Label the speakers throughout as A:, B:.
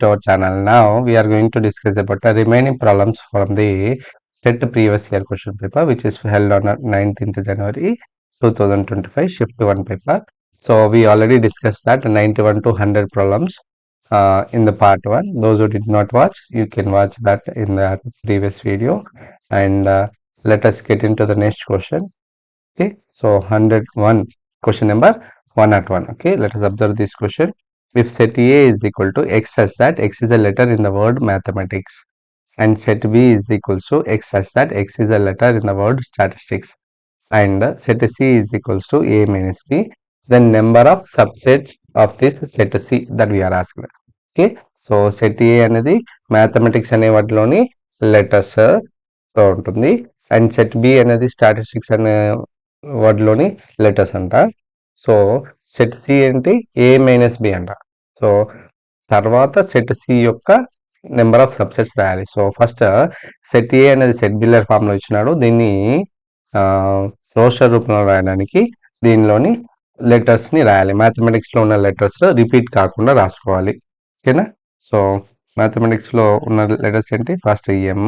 A: to our channel. Now we are going to discuss about the remaining problems from the TET previous year question paper, which is held on 19th January 2025 shift 1 paper. So we already discussed that 91 to 100 problems in the part 1. Those who did not watch, you can watch that in the previous video. And let us get into the next question. Okay, so 101 question number 101. Okay, let us observe this question. If set A is equal to x such that x is a letter in the word mathematics and set B is equal to x such that x is a letter in the word statistics and set C is equal to A minus B, then number of subsets of this set C that we are asking. Okay, so set A అనేది mathematics అనే వాటిలోని letters ఉంటుంది and set B అనేది statistics అనే వర్డ్లోని letters అంట. So set C ఏంటి ఏ minus B అంట. So తర్వాత సెట్ సి యొక్క నెంబర్ ఆఫ్ సబ్సెట్స్ రాయాలి. సో ఫస్ట్ సెట్ ఏ అనేది సెట్ బిల్లర్ ఫామ్లో ఇచ్చినాడు. దీన్ని రోస్టర్ రూపంలో రాయడానికి దీనిలోని లెటర్స్ని రాయాలి. మ్యాథమెటిక్స్లో ఉన్న లెటర్స్ రిపీట్ కాకుండా రాసుకోవాలి. ఓకేనా? సో మ్యాథమెటిక్స్లో ఉన్న లెటర్స్ ఏంటి? ఫస్ట్ ఎం,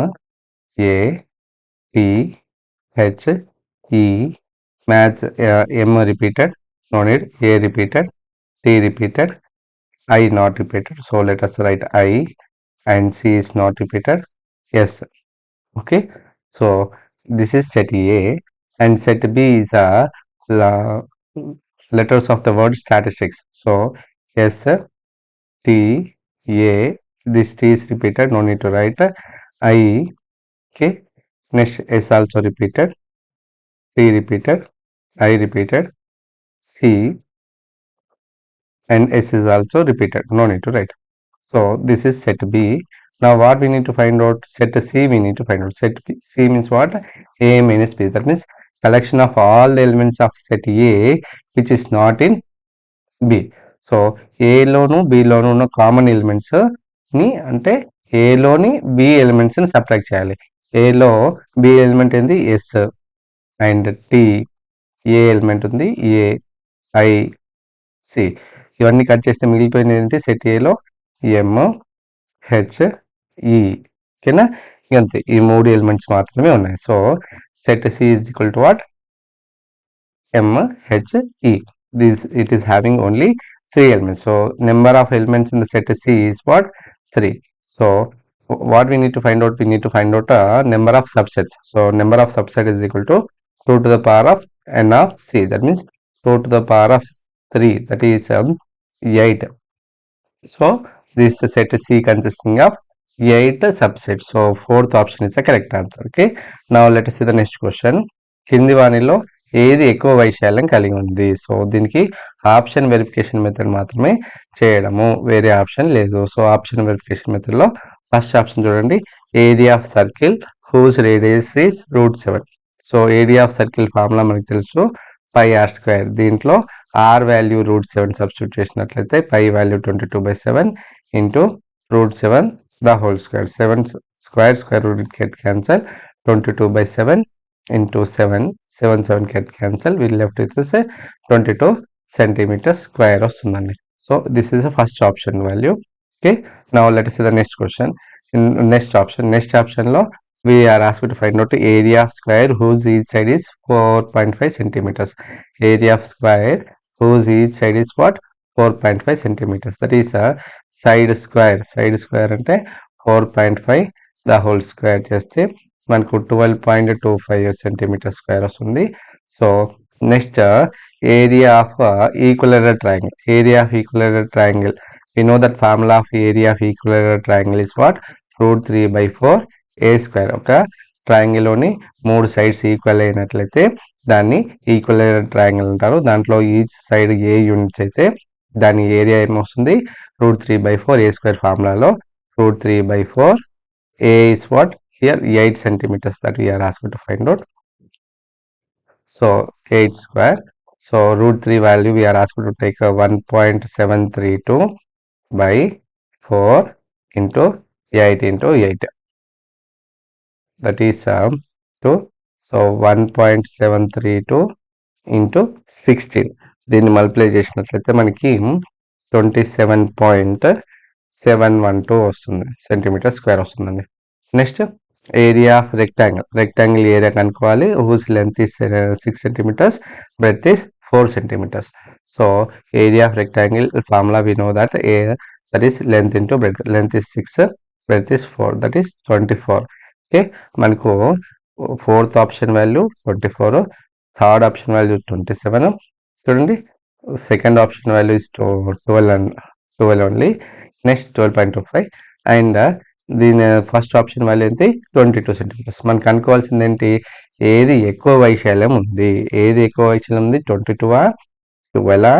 A: ఏ, టి, హెచ్, ఈ, maths m repeated, no need, a repeated, t repeated, I not repeated. So let us write I and C is not repeated. Yes. Okay. So this is set A and set B is letters of the word statistics. So S, T, A, this T is repeated, no need to write. I, okay. Next S also repeated, T repeated, I repeated, C and S is also repeated, no need to write. So this is set B. Now what we need to find out? Set C we need to find out. Set C means what? A minus B. That means collection of all the elements of set A which is not in B. So A loan B లోను ఉన్న common elements ని అంటే A లోని B elements ని subtract చేయాలి. A లో B element ఏంది S and T, A element ఉంది ఏ, I, C. ఇవన్నీ కట్ చేస్తే మిగిలిపోయింది ఏంటంటే సెట్ ఏలో ఎం, హెచ్, ఈ. ఓకేనా? అంతే, ఈ 3 ఎలిమెంట్స్ మాత్రమే ఉన్నాయి. So set C is equal to what? M, H, E. This it is having only 3 elements. So number of elements in the set C is what? 3. So what we need to find out? We need to find out number of subsets. So number of subset is equal to 2 to the power of n of C. That means 2 to the power of 3, that is 8. So this set C consisting of 8 subsets. So fourth option is the correct answer. Okay, now let us see the next question. కింది వానిలో ఏది ఎక్కువ వైశాల్యం కలిగి ఉంది? So దీనికి option verification method మాత్రమే చేయడము, వేరే ఆప్షన్ లేదు. సో ఆప్షన్ వెరిఫికేషన్ మెథడ్లో ఫస్ట్ ఆప్షన్ చూడండి, area of circle whose radius is √7. So area of circle formula మనకు తెలుసు, పై ఆర్ స్క్వేర్. దీంట్లో ఆర్ వాల్యూ √7 సబ్స్టిట్యూట్ చేసినట్లయితే pi value 22/7 into √7 the whole square. 7 square root get cancel, 22/7 into 7 get cancel, we left with this 22 centimeters square వస్తుందండి. So this is the first option value. Okay, now let us see the next question. In next option లో we are asked to find out area of square whose each side is 4.5 centimeters. Area of square whose each side is what? 4.5 centimeters. That is a side square అంటే 4.5 the whole square చేస్తే మనకు 12.25 centimetre square వస్తుంది. So next area of equilateral triangle. Area of equilateral triangle, we know that formula of area of equilateral triangle is what? √3/4 a square. ఒక triangle లోని 3 sides equal అయినట్లయితే దాన్ని equilateral triangle అంటారు. దాంట్లో each side ఏ units అయితే దాని area ఏమొస్తుంది? √3/4 a square ఫార్ములాలో √3/4 a is what? Here 8 centimeters that we are asked to find out. So 8 square. So √3 value we are asked to take 1.732 by 4 into 8 into 8. That is 2. So 1.732 into 16. దీన్ని multiply చేసినట్లయితే మనకి 27.2 712 వస్తుంది, centimetre square వస్తుందండి. Next area of rectangle area కనుక్కోవాలి. Whose length is 6 centimetres, breadth is 4 centimetres. So area of rectangle formula we know that that is length into breadth. Length is 6, breadth is 4, that is 24. Okay, మనకు fourth option value 24, third option value 27. చూడండి, second option value is 12 only. Next 12.25 and దీని first option value ఏంటి 22 centimetres. మనకు అనుకోవాల్సింది ఏంటి, ఏది ఎక్కువ వైశాల్యం ఉంది, ఏది ఎక్కువ వైశాల్యం ఉంది, 22, 12,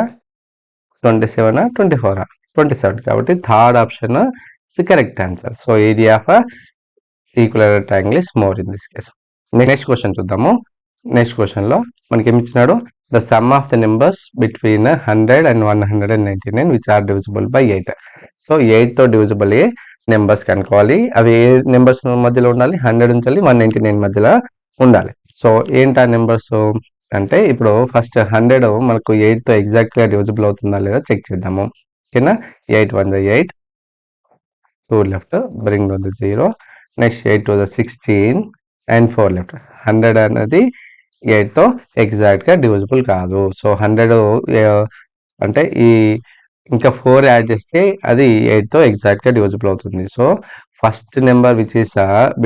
A: 27, 24, 27. కాబట్టి third option is correct answer. So area of equal rectangle is more in this case. Next question చూద్దాము. నెక్స్ట్ క్వశ్చన్ లో మనకి ఏమి ఇచ్చినాడు, the sum of the numbers between 100 and 199 which are divisible by 8. So 8 తో divisible ఏ numbers కనుక్కోవాలి. అవి ఏ numbers మధ్యలో ఉండాలి, 100 నుంచి 199 మధ్యలో ఉండాలి. సో ఏంటి ఆ నెంబర్స్ అంటే, ఇప్పుడు ఫస్ట్ 100 మనకు 8 తో ఎగ్జాక్ట్ గా డివిజిబుల్ అవుతుందా లేదా చెక్ చేద్దాము. ఓకేనా, 8 1 8, 2 left, bring down the 0. Next 8 2 16 and 4 left. 100 అనేది 8 తో ఎగ్జాక్ట్ గా డివిజిబుల్ కాదు. సో 100 అంటే ఈ ఇంకా 4 యాడ్ చేస్తే అది 8 తో ఎగ్జాక్ట్ గా డివిజిబుల్ అవుతుంది. So first number which is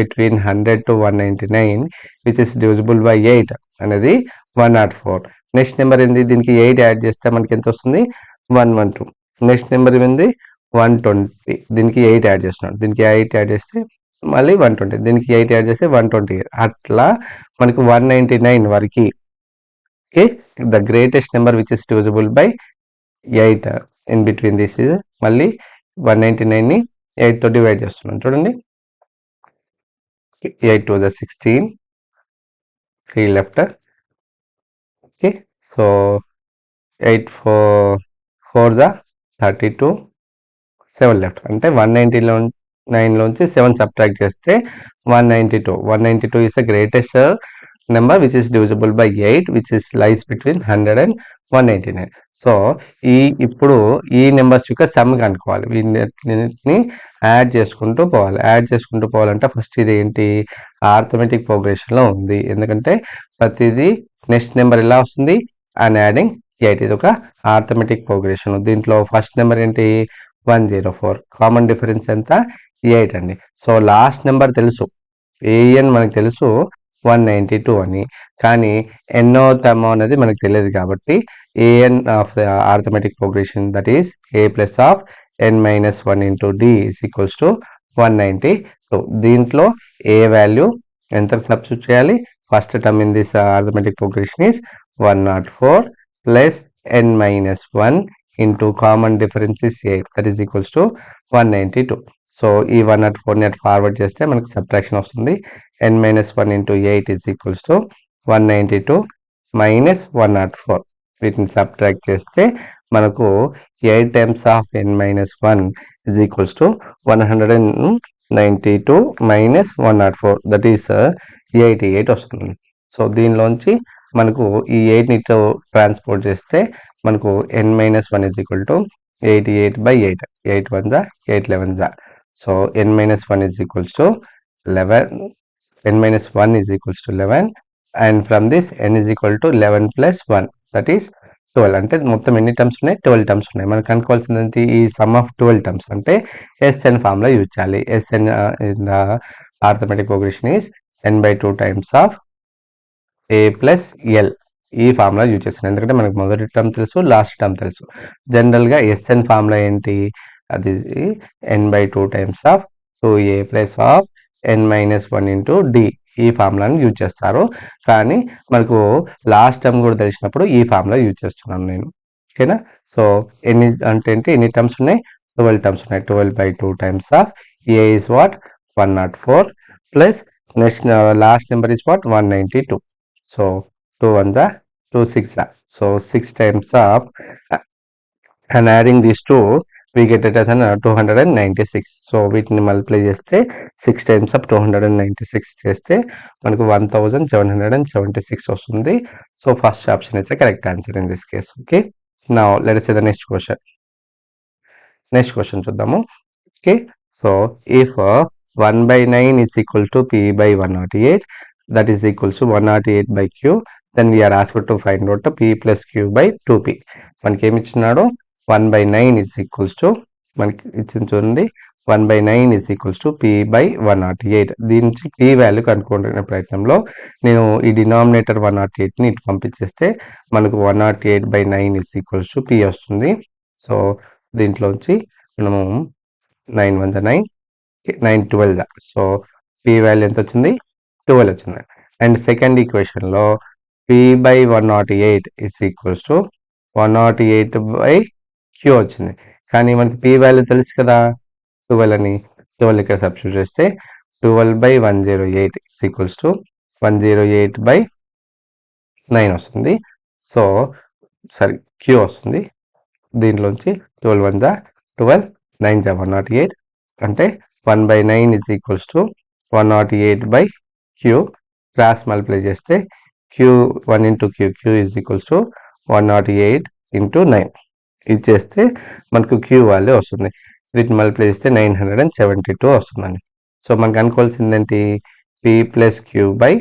A: between 100 to 199 which is divisible by 8 అనేది 104. నెక్స్ట్ నెంబర్ ఏంది, దీనికి 8 యాడ్ చేస్తే మనకి ఎంత వస్తుంది, 112. నెక్స్ట్ నెంబర్ ఏంది 120, దీనికి 8 యాడ్ చేస్తున్నాడు, దీనికి 8 యాడ్ చేస్తే మళ్ళీ 120, దీనికి 8 యాడ్ చేస్తే 120. అట్లా మనకు 199 వరకు. Okay, the greatest number which is divisible by 8 in between this is, మళ్ళీ 199 ని 8 తో డివైడ్ చేస్తున్నాం. చూడండి, 8 2 16, 3 left. Okay, so 8 4 32, 7 left. అంటే 199 లోంచి 7 సబ్ట్రాక్ట్ చేస్తే 192 is the greatest number which is divisible by 8 which is lies between 100 and 199. So ఇప్పుడు ఈ నెంబర్స్ యొక్క సమ్ కనుక్కోవాలి. వీటిని యాడ్ చేసుకుంటూ పోవాలంటే ఫస్ట్ ఇది ఏంటి, ఆర్థమెటిక్ ప్రోగ్రెషన్ లో ఉంది. ఎందుకంటే ప్రతిదీ నెక్స్ట్ నెంబర్ ఎలా వస్తుంది, అండ్ యాడింగ్ 8. ఇది ఒక ఆర్థమెటిక్ ప్రోగ్రెషన్. దీంట్లో ఫస్ట్ నెంబర్ ఏంటి 104, కామన్ డిఫరెన్స్ ఎంత 8 అండి. సో లాస్ట్ నెంబర్ తెలుసు, ఏఎన్ మనకు తెలుసు 192 అని, కానీ ఎన్నో టర్మ్ అనేది మనకు తెలియదు. కాబట్టి A N of the arithmetic progression that is A plus of n minus 1 into d is equals to 192. దీంట్లో ఏ వాల్యూ ఎంత సబ్స్టిట్యూట్ చేయాలి, first term in this arithmetic progression is 104 plus n minus 1 into common difference is 8, that is equals to 192. So ఈ 104 ని forward చేస్తే మనకు subtraction వస్తుంది. n minus 1 into 8 is equals to 192 minus 104. వీటిని subtract చేస్తే మనకు 8 times of n minus 1 is equals to 192 minus 104, that is 88 వస్తుంది. So దీనిలోంచి మనకు ఈ 8 ని ట్రాన్స్పోర్ట్ చేస్తే మనకు n minus 1 is equal to 88 by 8. 8 1 8 11. So n minus 1 is equals to 11. n minus 1 is equals to 11, and from this n is equal to 11 plus 1, that is 12. అంటే మొత్తం ఎన్ని terms ఉన్నాయి, 12 టర్మ్స్ ఉన్నాయి. మనకు కనుక్కోవాల్సింది ఈ సమ్ ఆఫ్ 12 టర్మ్స్ అంటే SN formula use చేయాలి. SN in the arithmetic progression is n by 2 times of a plus l. ఈ ఫార్ములా యూజ్ చేస్తున్నాం, ఎందుకంటే మనకు మొదటి టర్మ్ తెలుసు, లాస్ట్ టర్మ్ తెలుసు. జనరల్ గా SN ఫార్ములా ఏంటి, అది n by 2 times of 2a plus of n minus 1 into d. ఈ ఫార్ములాని యూజ్ చేస్తారు. కానీ మనకు లాస్ట్ టర్మ్ కూడా తెలిసినప్పుడు ఈ ఫార్ములా యూజ్ చేస్తున్నాను నేను. ఓకేనా, సో ఎన్ని అంటే ఏంటి, ఎన్ని టర్మ్స్ ఉన్నాయి, 12 టర్మ్స్ ఉన్నాయి. 12 by 2 times of a is what 104 plus next last number is what 192. So 2 1 2 6. So 6 times of and adding these two we get it as 296. So వీటిని మల్టిప్లై చేస్తే 6 times of 296 చేస్తే మనకు 1776 వస్తుంది. So first option is the correct answer in this case. Okay, now let us see the next question. Next question చూద్దాము. Okay, so if 1/9 is equal to P by 108, that is equals to 108 by Q, then we are asked to find out P plus Q by 2P. మనకి ఏమి ఇచ్చినాడు 1/9 is equals to మనకి ఇచ్చింది చూడండి 1/9 is equals to P by 108. దీని నుంచి P value కనుక్కునే ప్రయత్నంలో నేను ఈ డినామినేటర్ 108ని ఇటు పంపించేస్తే మనకు 108/9 is equals to P వస్తుంది. సో దీంట్లోంచి మనము 9 1 9 9 12 సో P వాల్యూ ఎంత వచ్చింది 12 వచ్చింది. అండ్ సెకండ్ ఈక్వేషన్లో P by 108 is equals to 108 by Q వచ్చింది. కానీ మనకి P వాల్యూ తెలుసు కదా 12 అని, 12 ఇక్కడ సబ్స్టిట్యూట్ చేస్తే 12/108 is equals to 108/9 వస్తుంది. సో సారీ Q వస్తుంది. దీంట్లోంచి 12 1 12 9 108 అంటే 1/9 is equals to 108 by Q. Cross multiply చేస్తే Q 1 into Q is equals to 108 into 9 ఇది చేస్తే మనకు Q వాల్యూ వస్తుంది. వీటిని మల్టిప్లై చేస్తే 972 వస్తుందండి. సో మనకు అనుకోవాల్సింది ఏంటి P plus Q by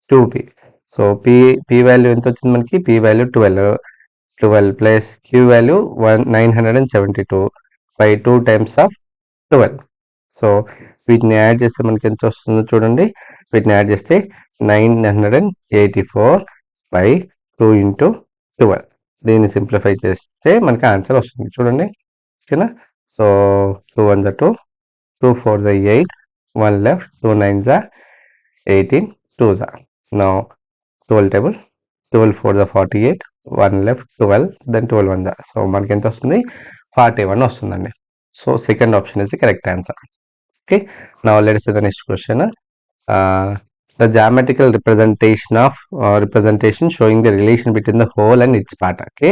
A: 2P. So P value ఎంత వచ్చింది మనకి P value 12 plus Q value 972 by 2 times of 12. So వీటిని యాడ్ చేస్తే మనకి ఎంత వస్తుందో చూడండి. వీటిని యాడ్ చేస్తే 984 by 2 into 12. దీన్ని సింప్లిఫై చేస్తే మనకి ఆన్సర్ వస్తుంది చూడండి. ఓకేనా. So 2 1 2 2 4 8 1 left 2 9 18 2 now 12 table 12 4 48 1 left 12 then 12 1 so మనకి ఎంత వస్తుంది 41 వస్తుందండి. So second option is the correct answer. Okay, now let's see the next question. The geometrical representation showing the relation between the whole and its part. Okay,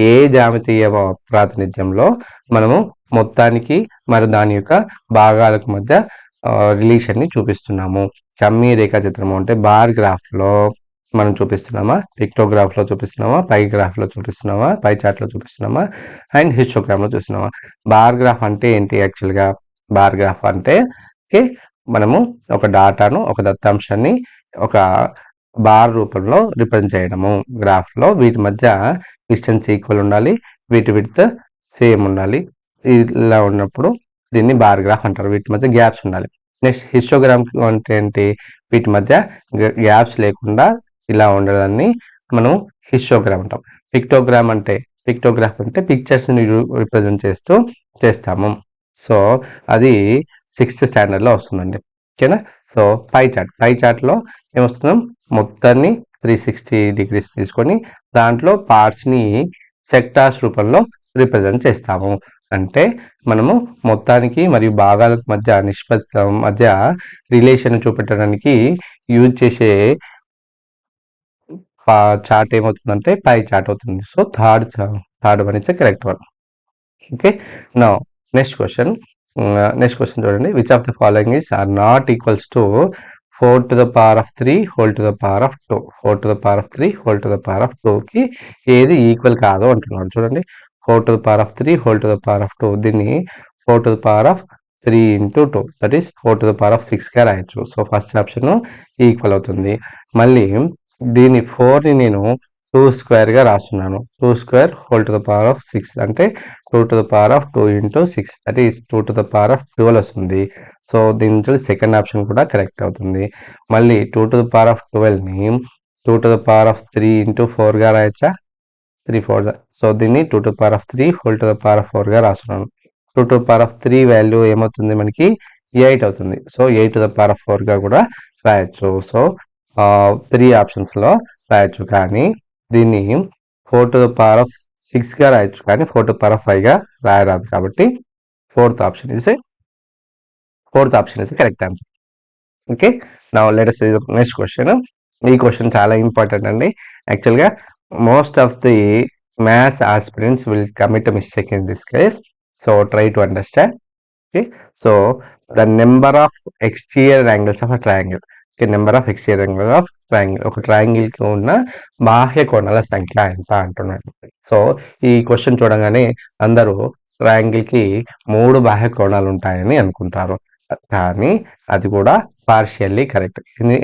A: ఏ జామితీయ ప్రాతినిధ్యంలో మనము మొత్తానికి మరి దాని యొక్క భాగాలకు మధ్య రిలేషన్ ని చూపిస్తున్నాము. కమ్మీ రేఖాచిత్రము అంటే బార్ గ్రాఫ్ లో మనం చూపిస్తున్నామా, పిక్టోగ్రాఫ్ లో చూపిస్తున్నామా, పై గ్రాఫ్ లో చూపిస్తున్నామా, పై చార్ట్ లో చూపిస్తున్నామా, అండ్ హిస్టోగ్రామ్ లో చూస్తున్నామా. బార్ గ్రాఫ్ అంటే ఏంటి? యాక్చువల్ గా బార్ గ్రాఫ్ అంటే ఓకే మనము ఒక డాటాను ఒక దత్తాంశాన్ని ఒక బార్ రూపంలో రిప్రజెంట్ చేయడము గ్రాఫ్ లో. వీటి మధ్య డిస్టెన్స్ ఈక్వల్ ఉండాలి, వీటి విడ్త్ సేమ్ ఉండాలి. ఇలా ఉన్నప్పుడు దీన్ని బార్ గ్రాఫ్ అంటారు. వీటి మధ్య గ్యాప్స్ ఉండాలి. నెక్స్ట్ హిస్టోగ్రామ్ అంటే ఏంటి? వీటి మధ్య గ్యాప్స్ లేకుండా ఇలా ఉండడాన్ని మనం హిస్టోగ్రామ్ అంటాం. పిక్టోగ్రాఫ్ అంటే పిక్చర్స్ ని రిప్రజెంట్ చేస్తాము. సో అది 6th స్టాండర్డ్ లో వస్తుందండి. ఓకేనా. సో పై చార్ట్ లో ఏమొస్తున్నాం, మొత్తాన్ని 360 degrees తీసుకొని దాంట్లో పార్ట్స్ ని సెక్టార్స్ రూపంలో రిప్రజెంట్ చేస్తాము. అంటే మనము మొత్తానికి మరియు భాగాలకు మధ్య నిష్పత్తి మధ్య రిలేషన్ చూపెట్టడానికి యూజ్ చేసే చార్ట్ ఏమవుతుందంటే పై చార్ట్ అవుతుంది. So third one is correct one. Okay, now next question చూడండి. Which of the following is or not equals to 4 to the power of 3 whole to the power of 2. 4 to the power of 3 whole to the power of 2 కి ఏది equal కాదు అంటున్నాడు. చూడండి, 4 to the power of 3 whole to the power of 2 దీన్ని 4 to the power of 3 into 2 that is 4 to the power of 6 గా రాయొచ్చు. So first option equal అవుతుంది. మళ్ళీ దీని 4ని నేను 2 square గా రాస్తున్నాను. 2 square whole to the power of 6 అంటే 2 to the power of 2 into 6 that is 2 to the power of 12 వస్తుంది. సో దీని నుంచి సెకండ్ ఆప్షన్ కూడా కరెక్ట్ అవుతుంది. మళ్ళీ 2 to the power of 12ని 2 to the power of 3 into 4 గా రాయొచ్చా? 3 4 సో దీన్ని 2 to the power of 3 whole to the power of 4 గా రాస్తున్నాను. 2 to the power of 3 value ఏమవుతుంది మనకి 8 అవుతుంది. So 8 to the power of 4 గా కూడా రాయొచ్చు. సో 3 ఆప్షన్స్ లో రాయొచ్చు, కానీ దీన్ని 4 to the power of 6 గా రాయొచ్చు, కానీ 4 to the power of 5 గా రాయరాదు. కాబట్టి fourth option is correct answer. Okay, now let us see the next question. ఈ క్వశ్చన్ చాలా ఇంపార్టెంట్ అండి. యాక్చువల్గా most of the maths aspirants will commit mistake in this case. So try to understand. Okay, so the number of exterior angles of a triangle. Number of exterior angle of triangle, ఒక triangle కి ఉన్న బాహ్య కోణాల సంఖ్య ఎంత అంటున్నాడు. So ఈ question చూడగానే అందరూ ట్రయాంగిల్కి 3 బాహ్య కోణాలు ఉంటాయని అనుకుంటారు, కానీ అది కూడా పార్షియల్లీ కరెక్ట్.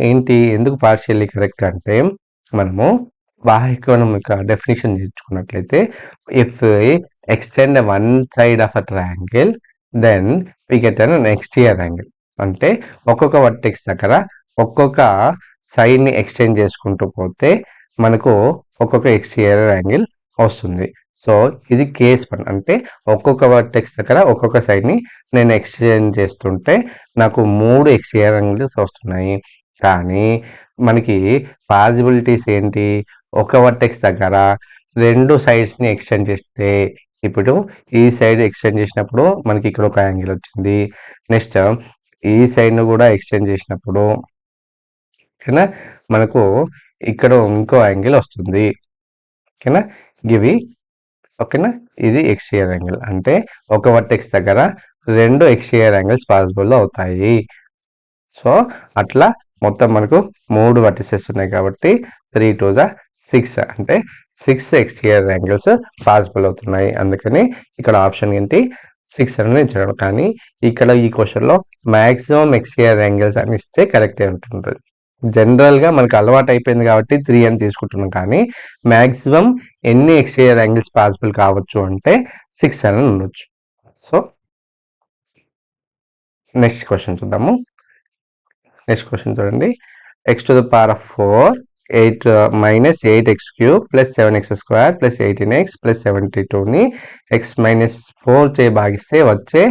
A: ఏంటి, ఎందుకు పార్షియల్లీ కరెక్ట్ అంటే మనము బాహ్య కోణం యొక్క డెఫినేషన్ నేర్చుకున్నట్లయితే if extend one side of a triangle then we get an exterior angle. అంటే ఒక్కొక్క వర్టెక్స్ దగ్గర ఒక్కొక్క సైడ్ని ఎక్స్టెండ్ చేసుకుంటూ పోతే మనకు ఒక్కొక్క ఎక్స్టీరియర్ యాంగిల్ వస్తుంది. సో ఇది కేస్ 1. అంటే ఒక్కొక్క వర్టెక్స్ దగ్గర ఒక్కొక్క సైడ్ని నేను ఎక్స్టెండ్ చేస్తుంటే నాకు 3 ఎక్స్టీరియర్ యాంగిల్స్ వస్తున్నాయి. కానీ మనకి పాసిబిలిటీస్ ఏంటి, ఒక వర్టెక్స్ దగ్గర 2 సైడ్స్ని ఎక్స్టెండ్ చేస్తే ఇప్పుడు ఈ సైడ్ ఎక్స్టెండ్ చేసినప్పుడు మనకి ఇక్కడ ఒక యాంగిల్ వచ్చింది, నెక్స్ట్ ఈ సైడ్ను కూడా ఎక్స్టెండ్ చేసినప్పుడు ఓకేనా మనకు ఇక్కడ ఇంకో యాంగిల్ వస్తుంది. ఓకేనా గివి ఓకేనా, ఇది ఎక్స్టీరియర్ యాంగిల్. అంటే ఒక వర్టెక్స్ దగ్గర 2 ఎక్స్టీరియర్ యాంగిల్స్ పాసిబుల్ అవుతాయి. సో అట్లా మొత్తం మనకు 3 వర్టిసెస్ ఉన్నాయి కాబట్టి 3 to the 6 అంటే 6 ఎక్స్టీరియర్ యాంగిల్స్ పాసిబుల్ అవుతున్నాయి. అందుకని ఇక్కడ ఆప్షన్ ఏంటి 6 అని ఇచ్చాడు. కానీ ఇక్కడ ఈ క్వశ్చన్లో మ్యాక్సిమం ఎక్స్టీరియర్ యాంగిల్స్ అని ఇస్తే కరెక్టే ఉంటుంది. జనరల్గా మనకు అలవాటు అయిపోయింది కాబట్టి 3 అని తీసుకుంటున్నాం, కానీ మ్యాక్సిమం ఎన్ని ఎక్స్టీరియర్ యాంగిల్స్ పాసిబుల్ కావచ్చు అంటే 6 అని ఉండొచ్చు. సో నెక్స్ట్ క్వశ్చన్ చూద్దాము. నెక్స్ట్ క్వశ్చన్ చూడండి, x to the power of 4 8 minus 8x cube plus 7x square plus 18x plus 72ని x minus 4 చే భాగిస్తే వచ్చే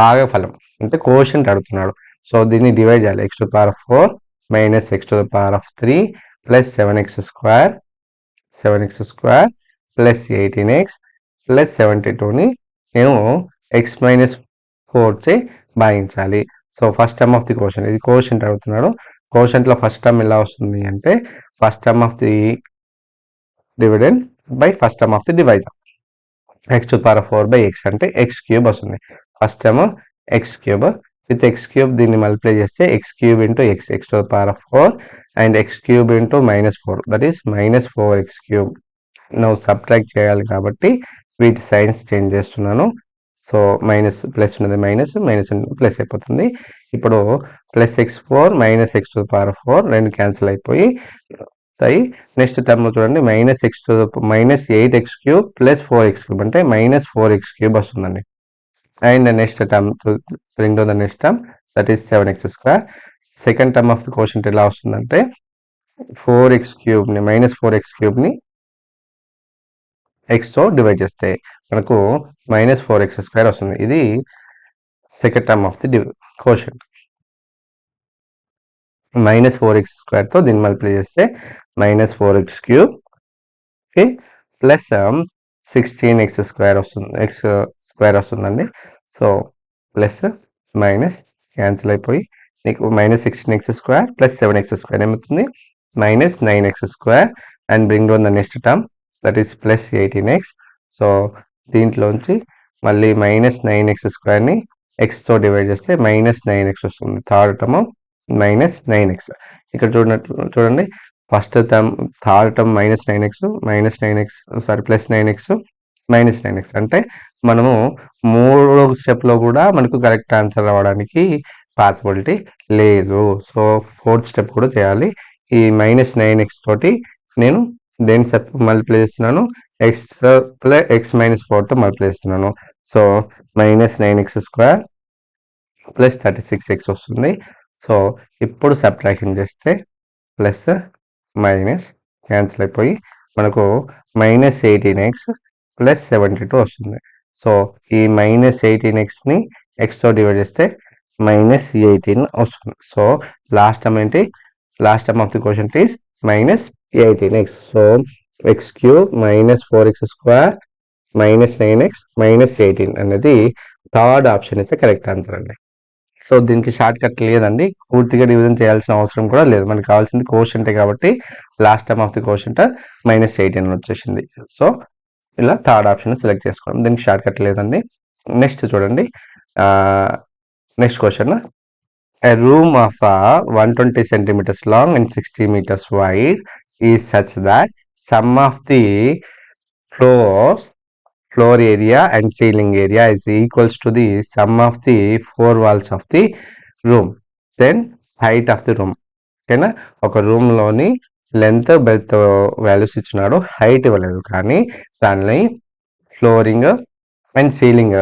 A: భాగఫలం అంటే కోషంట్ అడుగుతున్నాడు. సో దీన్ని డివైడ్ చేయాలి. x to the power of 4 minus x to the power of 3 plus 7x square plus 18x plus 72ని నేను x minus 4 చే భాగించాలి. So first term of the quotient, ఇది కోషంట్ అడుగుతున్నాడు. కోషంట్లో ఫస్ట్ టర్మ్ ఎలా వస్తుంది అంటే first term of the dividend by first term of the divisor. x to the power of 4 by x అంటే x cube వస్తుంది. First term x cube with x cube దీన్ని multiply చేస్తే x cube into x to the power of 4 and x cube into -4 that is -4x cube. నువ్వు subtract చేయాలి కాబట్టి వీటి signs change చేస్తున్నాను. So minus plus ఉన్నది minus plus అయిపోతుంది. ఇప్పుడు plus x4 minus x to the power of 4 రెండు cancel అయిపోయి నెక్స్ట్ టర్మ్ చూడండి -8x cube plus 4x cube అంటే -4x క్యూబ్ వస్తుందండి. అండ్ నెక్స్ట్ టర్మ్ రెండో next term that is 7x square. Second term of the quotient ఎలా వస్తుందంటే 4x క్యూబ్ని -4x క్యూబ్ని ఎక్స్తో divide చేస్తే మనకు -4x స్క్వేర్ వస్తుంది. ఇది second term of the quotient. -4x స్క్వేర్తో దీన్ని మల్టిప్లై చేస్తే -4x cube okay plus 16x square వస్తుంది, x స్క్వేర్ వస్తుందండి. సో ప్లస్ మైనస్ క్యాన్సిల్ అయిపోయి నీకు -16x square plus 7x square ఏమవుతుంది -9x square and bring down the next term that is plus 18x. సో దీంట్లోంచి మళ్ళీ -9x స్క్వేర్ని ఎక్స్తో డివైడ్ చేస్తే -9x వస్తుంది. Third term -9x. ఇక్కడ చూడండి first term third term -9x plus 9x -9x అంటే మనము 3వ స్టెప్లో కూడా మనకు కరెక్ట్ ఆన్సర్ రావడానికి పాసిబిలిటీ లేదు. సో 4th స్టెప్ కూడా చేయాలి. ఈ -9x తోటి నేను దేని స్టెప్ మల్టిప్లై చేస్తున్నాను x -4తో మల్టిప్లై చేస్తున్నాను. So -9x square plus 36x వస్తుంది. సో ఇప్పుడు సబ్ట్రాక్షన్ చేస్తే ప్లస్ మైనస్ క్యాన్సిల్ అయిపోయి మనకు -18x ప్లస్ 72 వస్తుంది. సో ఈ -18xని ఎక్స్తో డివైడ్ చేస్తే -18 వస్తుంది. సో లాస్ట్ టర్మ్ ఏంటి, last term of the question is -18x. So x cube -4x square -9x -18 అనేది third option is the correct answer అండి. సో దీనికి షార్ట్ కట్ లేదండి, పూర్తిగా డివిజన్ చేయాల్సిన అవసరం కూడా లేదు. మనకు కావాల్సింది కోషంటే కాబట్టి last term of the quotient -18 వచ్చేసింది. సో ఇలా థర్డ్ ఆప్షన్ సెలెక్ట్ చేసుకోవడం, దీనికి షార్ట్ కట్ లేదండి. నెక్స్ట్ చూడండి, next question, a room of 120 centimeters long and 60 meters wide is such that sum of the floors floor area and ceiling area is equals to the sum of the four walls of the room, then height of the room. ఓకేనా, ఒక రూమ్లోని length breadth values ఇచ్చినాడు, height ఇవ్వలేదు, కానీ దాన్ని flooring and ceiling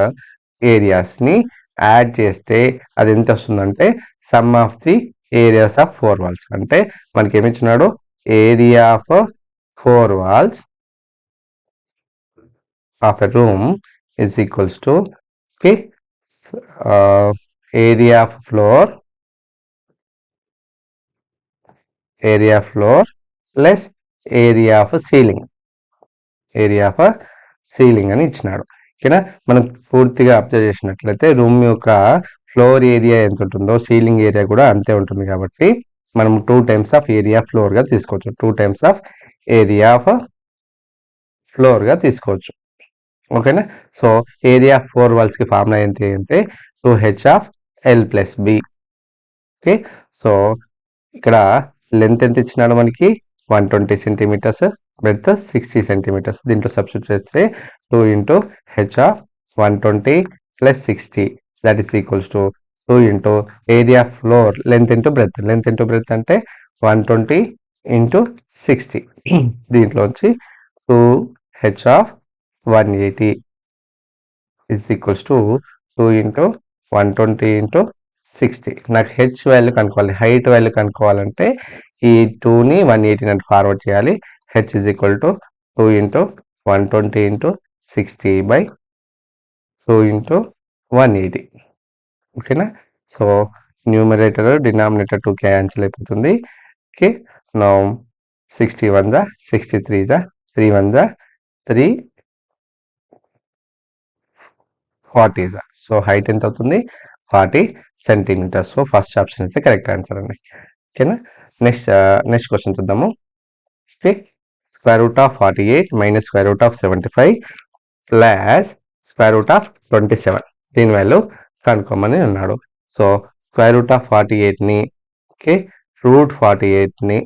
A: ఏరియాస్ని add చేస్తే అది ఎంత వస్తుందంటే sum of the areas of four walls. అంటే మనకి ఏమి ఇచ్చినాడు, area of four walls of a room is equals to, okay, area of floor plus area of ceiling అని ఇచ్చినాడు. ఓకేనా, మనం పూర్తిగా అబ్జర్వ్ చేసినట్లయితే రూమ్ యొక్క ఫ్లోర్ ఏరియా ఎంత ఉంటుందో సీలింగ్ ఏరియా కూడా అంతే ఉంటుంది. కాబట్టి మనం 2 టైమ్స్ ఆఫ్ ఏరియా ఫ్లోర్గా తీసుకోవచ్చు, 2 టైమ్స్ ఆఫ్ ఏరియా ఆఫ్ ఫ్లోర్గా తీసుకోవచ్చు. ఓకేనా, సో ఏరియా ఆఫ్ ఫోర్ వాల్స్కి ఫార్ములా ఏంటి అంటే 2h of L plus B. Okay, so ఇక్కడ లెంత్ ఎంత ఇచ్చినాడు మనకి 120 సెంటీమీటర్స్, బ్రెడ్త్ 60 సెంటీమీటర్స్. దీంట్లో సబ్స్టిట్యూట్ చేస్తే 2 into H of 120 plus 60 that is equals to 2 into area floor length into breadth అంటే 120 ఇంటూ 60. దీంట్లోంచి 2h of 180 is equals to 2 into 120 into 60. నాకు H value కనుక్కోవాలి, హైట్ వాల్యూ కనుక్కోవాలంటే ఈ 2ని 180 అంటే ఫార్వర్డ్ చేయాలి. H is equal to 2 into 120 into 60 by 2 into 180. ఓకేనా, so numerator denominator 2 cancel అయిపోతుంది. ఓకే, నౌ 60 1 జా 63 జా 3 1 జా 3 40 జా. సో హైట్ ఎంత అవుతుంది 40 centimetres. So first option is the correct answer అండి. ఓకేనా, నెక్స్ట్ క్వశ్చన్ చూద్దాము. Okay, square root of 48 minus square root of 75 plus square root of 27 దీని వాల్యూ కనుక్కోమని అన్నాడు. సో స్క్వేర్ రూట్ ఆఫ్ 48ని, ఓకే, రూట్ 48ని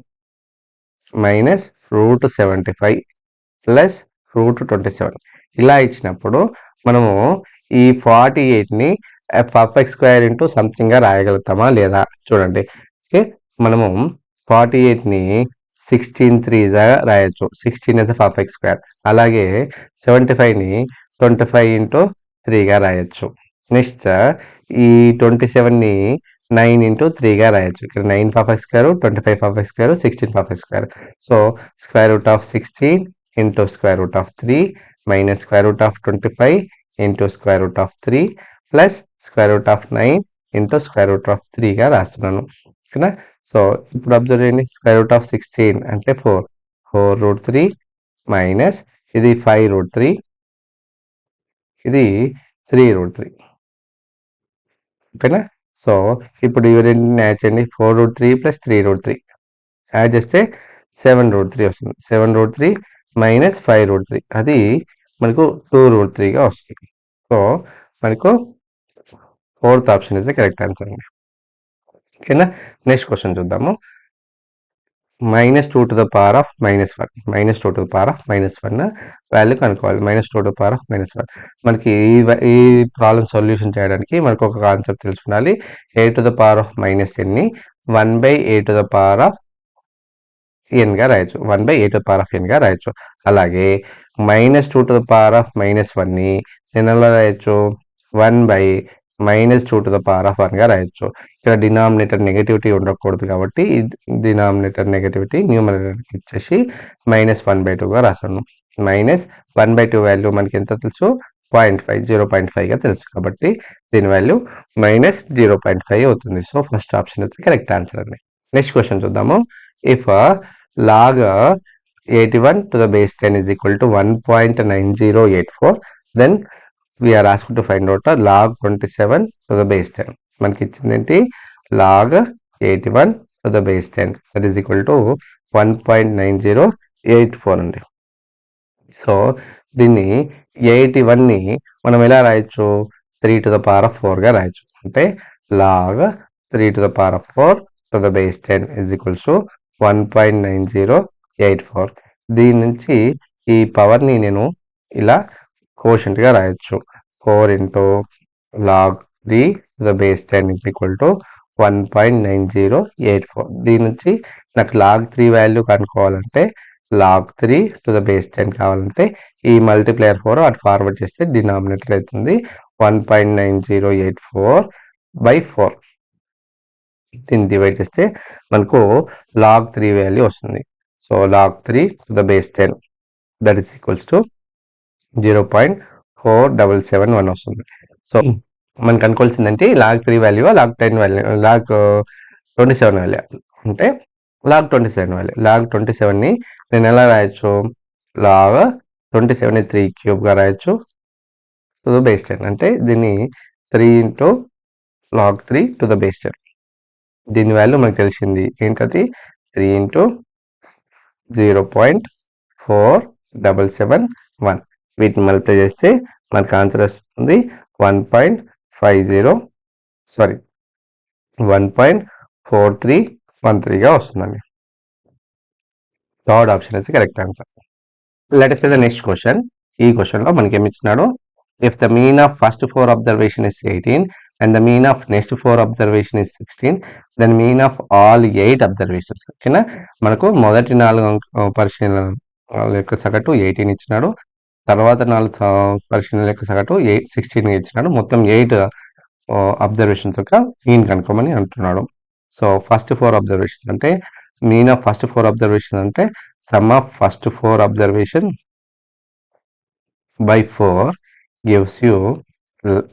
A: మైనస్ రూట్ 75 ప్లస్ రూట్ 27 ఇలా ఇచ్చినప్పుడు మనము ఈ 48ని పర్ఫెక్ట్ స్క్వేర్ ఇంటూ సంథింగ్గా రాయగలుగుతామా లేదా చూడండి. ఓకే, మనము 48ని 16 రాయొచ్చు, 16 ఇస్ పర్ఫెక్ట్ స్క్వేర్. అలాగే 75ని 25 ఇంటూ 3గా రాయొచ్చు. నెక్స్ట్ ఈ 27ని 9 ఇంటూ 3గా రాయొచ్చు. ఇక్కడ 9 perfect square, 25 perfect square, 16 perfect square. So square root of 16 into square root of 3 minus square root of 25 into square root of 3 plus square root of 9 into square root of 3గా రాస్తున్నాను. ఓకేనా, so ఇప్పుడు observe చేయండి, square root of 16 అంటే 4 route 3 minus ఇది 5 route 3, ఇది 3 route 3. ఓకేనా, so ఇప్పుడు ఇవి రెండింటిని యాడ్ చేయండి, 4 రూట్ 3 ప్లస్ 3 రూట్ 3 యాడ్ చేస్తే 7 రూట్ 3 వస్తుంది. 7 రూట్ 3 మైనస్ 5 రూట్ 3 అది మనకు 2 రూట్ 3గా వస్తుంది. సో మనకు fourth option is the correct answer అండి. ఓకేనా, నెక్స్ట్ క్వశ్చన్ చూద్దాము. -2 to the power of -1 -2 to the power of -1 value కనుక్కోవాలి. -2 to the power of -1 మనకి ఈ ప్రాబ్లం సొల్యూషన్ చేయడానికి మనకు ఒక కాన్సెప్ట్ తెలుసుకున్నాలి. a to the power of -nని 1/a to the power of n రాయొచ్చు, 1/a to the power of n రాయొచ్చు. అలాగే -2 to the power of -1ని నేను ఎలా రాయొచ్చు, 1/-2 to the power of 1 రాయొచ్చు. ఇక్కడ డినామినేటర్ నెగటివిటీ ఉండకూడదు కాబట్టి డినామినేటర్ నెగటివిటీ న్యూమరేటర్కి ఇచ్చేసి -1/2గా రాశాను. -1/2 వాల్యూ మనకి ఎంత తెలుసు, 0.5గా తెలుసు. కాబట్టి దీని వాల్యూ -0.5 అవుతుంది. సో ఫస్ట్ ఆప్షన్ అయితే కరెక్ట్ ఆన్సర్ అండి. నెక్స్ట్ క్వశ్చన్ చూద్దాము. If log 81 to the base 10 is equal to 1.9084 then we are asked to find out log 27 to the base 10. మనకి ఇచ్చింది ఏంటి, log 81 to the base 10 that is equal to 1.9084 అండి. So దీన్ని 81ని మనం ఎలా రాయొచ్చు, 3 to the power of 4గా రాయొచ్చు. అంటే log 3 to the power of 4 to the base 10 is equals to 1.9084. దీని నుంచి ఈ పవర్ని నేను ఇలా కోషంట్గా రాయొచ్చు. 4 into log 3 to the base 10 is equal to 1.9084. దీని నుంచి నాకు log 3 value కనుక్కోవాలంటే log 3 to the base 10 కావాలంటే ఈ మల్టిప్లయర్ 4 అటు ఫార్వర్డ్ చేస్తే డినామినేటర్ అవుతుంది 1.9084 by 4. దీన్ని డివైడ్ చేస్తే మనకు log 3 వాల్యూ వస్తుంది. So log 3 to the base 10 that is equals to 0.4771 వస్తుంది. సో మనకు అనుకోవాల్సిందంటే log 3 value log 10 value log 27 value అంటే log 27 వాల్యూ log 27ని నేను ఎలా రాయొచ్చు log 27ని 3 క్యూబ్గా రాయొచ్చు టు ద బేస్ 10 అంటే దీన్ని 3 into log 3 to the base 10. దీని వాల్యూ మనకు తెలిసింది ఏంటది 3 ఇంటూ 0.4771. వీటిని మల్టిప్లై చేస్తే మనకు ఆన్సర్ వస్తుంది 1.4313గా వస్తుందండి. Third option is correct answer. Let us say the next question. ఈ క్వశ్చన్లో మనకి ఏమి ఇచ్చినాడు, if the mean of first 4 observation is 18 and the mean of next 4 observation is 16, then mean of all 8 observations. ఓకేనా, మనకు మొదటి 4 పరిశీలనల యొక్క సగటు 18 ఇచ్చినాడు, తర్వాత 4 పరిశీలనల యొక్క సగటు 16 ఇచ్చినాడు, మొత్తం 8 అబ్జర్వేషన్స్ యొక్క మీన్ కనుక్కోమని అంటున్నాడు. సో ఫస్ట్ 4 అబ్జర్వేషన్స్ అంటే మీన్ ఆఫ్ ఫస్ట్ 4 అబ్జర్వేషన్ అంటే some of first 4 observation by 4 gives you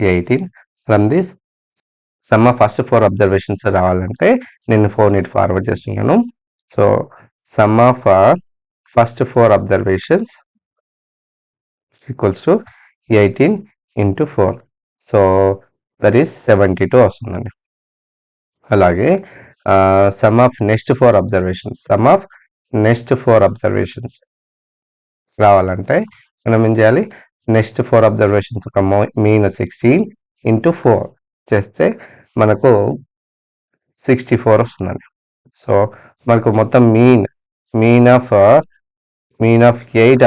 A: 18. From this sum of first 4 observations రావాలంటే నేను 4 ఇటు ఫార్వర్డ్ చేస్తున్నాను. So sum of first 4 observations is equals to 18 into 4. So that is 72 వస్తుందండి. అలాగే sum of next 4 observations రావాలంటే మనం ఏం చేయాలి, నెక్స్ట్ 4 అబ్జర్వేషన్స్ ఒక మీన్ 16 ఇంటూ 4 చేస్తే మనకు 64 వస్తుందండి. సో మనకు మొత్తం మీన్ ఆఫ్ 8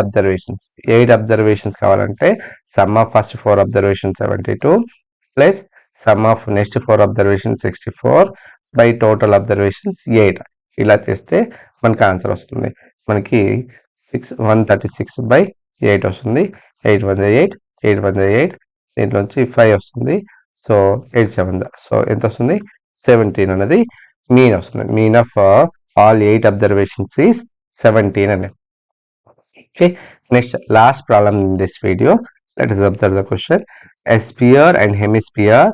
A: అబ్జర్వేషన్స్ కావాలంటే some of first 4 observation 72 plus some of next 4 observation 64 by total observations 8. ఇలా చేస్తే మనకి ఆన్సర్ వస్తుంది. మనకి 136/8 వస్తుంది. 8 1 8, 8 1 8, దీంట్లోంచి 5 వస్తుంది. సో 8 7, సో ఎంత వస్తుంది 17 అనేది మీన్ వస్తుంది. Mean of all 8 observations is 17 అండి. Okay, next last problem in this video. Let us observe the question. A sphere and hemisphere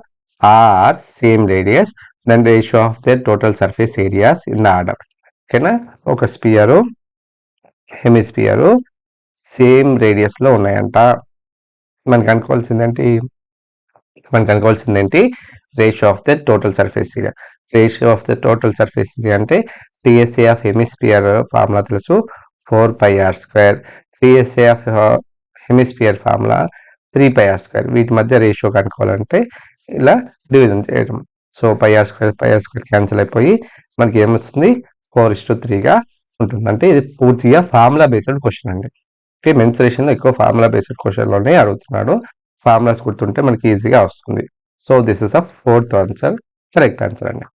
A: are same radius, then ratio of their total surface areas in the order. ఓకేనా, ఒక sphere హెమిస్పియరు same రేడియస్లో ఉన్నాయంట. మనకు అనుకోవాల్సిందేంటి ratio of the total surface area. Ratio of the total surface area అంటే TSA of hemisphere formula తెలుసు 4πr², TSA of hemisphere formula 3πr². వీటి మధ్య రేషియో కనుక్కోవాలంటే ఇలా డివిజన్ చేయడం. సో πr² క్యాన్సిల్ అయిపోయి మనకి ఏమొస్తుంది 4:3గా ఉంటుంది. అంటే ఇది పూర్తిగా ఫార్ములా బేస్డ్ క్వశ్చన్ అండి. ఓకే, మెన్సురేషన్లో ఎక్కువ ఫార్ములా బేస్డ్ క్వశ్చన్లోనే అడుగుతున్నాడు. ఫార్ములాస్ గుర్తుంటే మనకి ఈజీగా వస్తుంది. So this is a 4th answer, correct answer అండి.